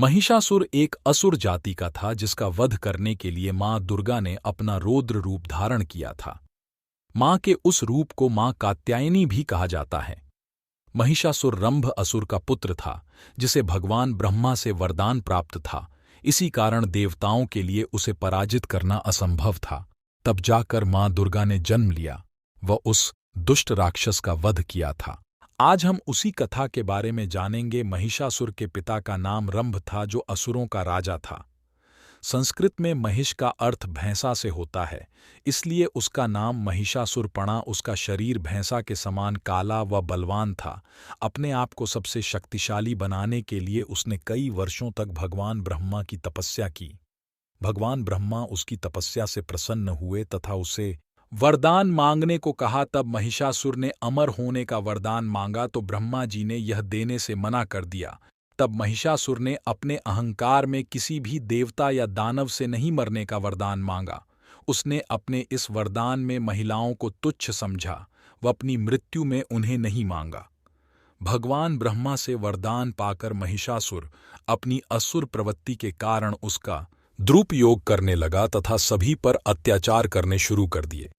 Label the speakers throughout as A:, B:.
A: महिषासुर एक असुर जाति का था जिसका वध करने के लिए मां दुर्गा ने अपना रौद्र रूप धारण किया था। मां के उस रूप को मां कात्यायनी भी कहा जाता है। महिषासुर रंभ असुर का पुत्र था जिसे भगवान ब्रह्मा से वरदान प्राप्त था। इसी कारण देवताओं के लिए उसे पराजित करना असंभव था। तब जाकर मां दुर्गा ने जन्म लिया व उस दुष्ट राक्षस का वध किया था। आज हम उसी कथा के बारे में जानेंगे। महिषासुर के पिता का नाम रंभ था जो असुरों का राजा था। संस्कृत में महिष का अर्थ भैंसा से होता है, इसलिए उसका नाम महिषासुर पड़ा। उसका शरीर भैंसा के समान काला व बलवान था। अपने आप को सबसे शक्तिशाली बनाने के लिए उसने कई वर्षों तक भगवान ब्रह्मा की तपस्या की। भगवान ब्रह्मा उसकी तपस्या से प्रसन्न हुए तथा उसे वरदान मांगने को कहा। तब महिषासुर ने अमर होने का वरदान मांगा तो ब्रह्मा जी ने यह देने से मना कर दिया। तब महिषासुर ने अपने अहंकार में किसी भी देवता या दानव से नहीं मरने का वरदान मांगा। उसने अपने इस वरदान में महिलाओं को तुच्छ समझा व अपनी मृत्यु में उन्हें नहीं मांगा। भगवान ब्रह्मा से वरदान पाकर महिषासुर अपनी असुर प्रवृत्ति के कारण उसका दुरुपयोग करने लगा तथा सभी पर अत्याचार करने शुरू कर दिए।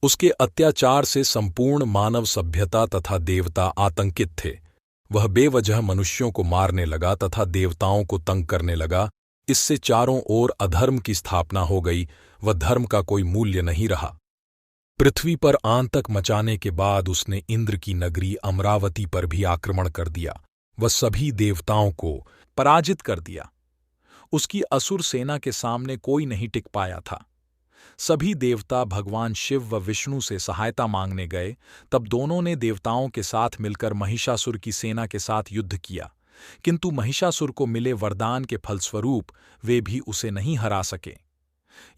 A: उसके अत्याचार से संपूर्ण मानव सभ्यता तथा देवता आतंकित थे। वह बेवजह मनुष्यों को मारने लगा तथा देवताओं को तंग करने लगा। इससे चारों ओर अधर्म की स्थापना हो गई व धर्म का कोई मूल्य नहीं रहा। पृथ्वी पर आतंक मचाने के बाद उसने इंद्र की नगरी अमरावती पर भी आक्रमण कर दिया व सभी देवताओं को पराजित कर दिया। उसकी असुर सेना के सामने कोई नहीं टिक पाया था। सभी देवता भगवान शिव व विष्णु से सहायता मांगने गए। तब दोनों ने देवताओं के साथ मिलकर महिषासुर की सेना के साथ युद्ध किया, किंतु महिषासुर को मिले वरदान के फलस्वरूप वे भी उसे नहीं हरा सके।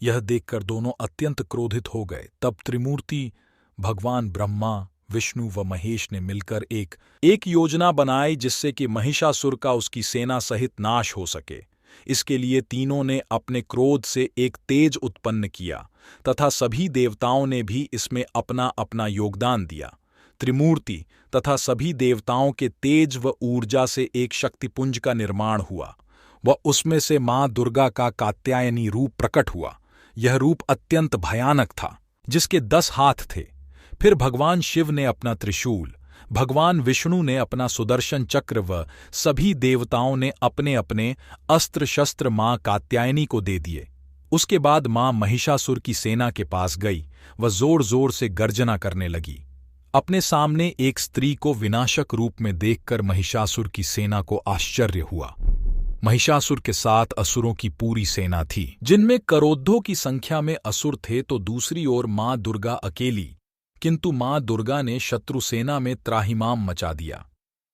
A: यह देखकर दोनों अत्यंत क्रोधित हो गए। तब त्रिमूर्ति भगवान ब्रह्मा, विष्णु व महेश ने मिलकर एक योजना बनाई जिससे कि महिषासुर का उसकी सेना सहित नाश हो सके। इसके लिए तीनों ने अपने क्रोध से एक तेज उत्पन्न किया तथा सभी देवताओं ने भी इसमें अपना अपना योगदान दिया। त्रिमूर्ति तथा सभी देवताओं के तेज व ऊर्जा से एक शक्तिपुंज का निर्माण हुआ व उसमें से मां दुर्गा का कात्यायनी रूप प्रकट हुआ। यह रूप अत्यंत भयानक था, जिसके 10 हाथ थे। फिर भगवान शिव ने अपना त्रिशूल, भगवान विष्णु ने अपना सुदर्शन चक्र व सभी देवताओं ने अपने अपने अस्त्र शस्त्र मां कात्यायनी को दे दिए। उसके बाद मां महिषासुर की सेना के पास गई व जोर जोर से गर्जना करने लगी। अपने सामने एक स्त्री को विनाशक रूप में देखकर महिषासुर की सेना को आश्चर्य हुआ। महिषासुर के साथ असुरों की पूरी सेना थी, जिनमें करोड़ों की संख्या में असुर थे, तो दूसरी ओर मां दुर्गा अकेली। किंतु मां दुर्गा ने शत्रु सेना में त्राहिमाम मचा दिया।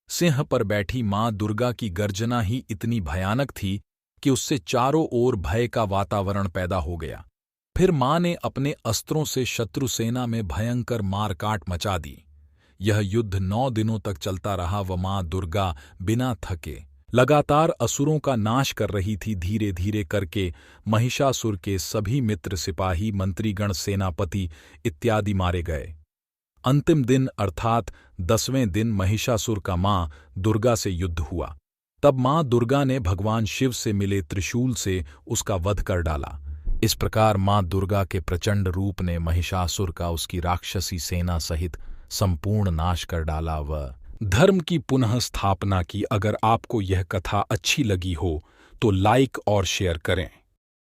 A: सिंह पर बैठी मां दुर्गा की गर्जना ही इतनी भयानक थी कि उससे चारों ओर भय का वातावरण पैदा हो गया। फिर मां ने अपने अस्त्रों से शत्रु सेना में भयंकर मारकाट मचा दी। यह युद्ध 9 दिनों तक चलता रहा व मां दुर्गा बिना थके लगातार असुरों का नाश कर रही थी। धीरे धीरे करके महिषासुर के सभी मित्र, सिपाही, मंत्रीगण, सेनापति इत्यादि मारे गए। अंतिम दिन अर्थात 10वें दिन महिषासुर का मां दुर्गा से युद्ध हुआ। तब मां दुर्गा ने भगवान शिव से मिले त्रिशूल से उसका वध कर डाला। इस प्रकार मां दुर्गा के प्रचंड रूप ने महिषासुर का उसकी राक्षसी सेना सहित संपूर्ण नाश कर डाला व धर्म की पुनः स्थापना की। अगर आपको यह कथा अच्छी लगी हो तो लाइक और शेयर करें।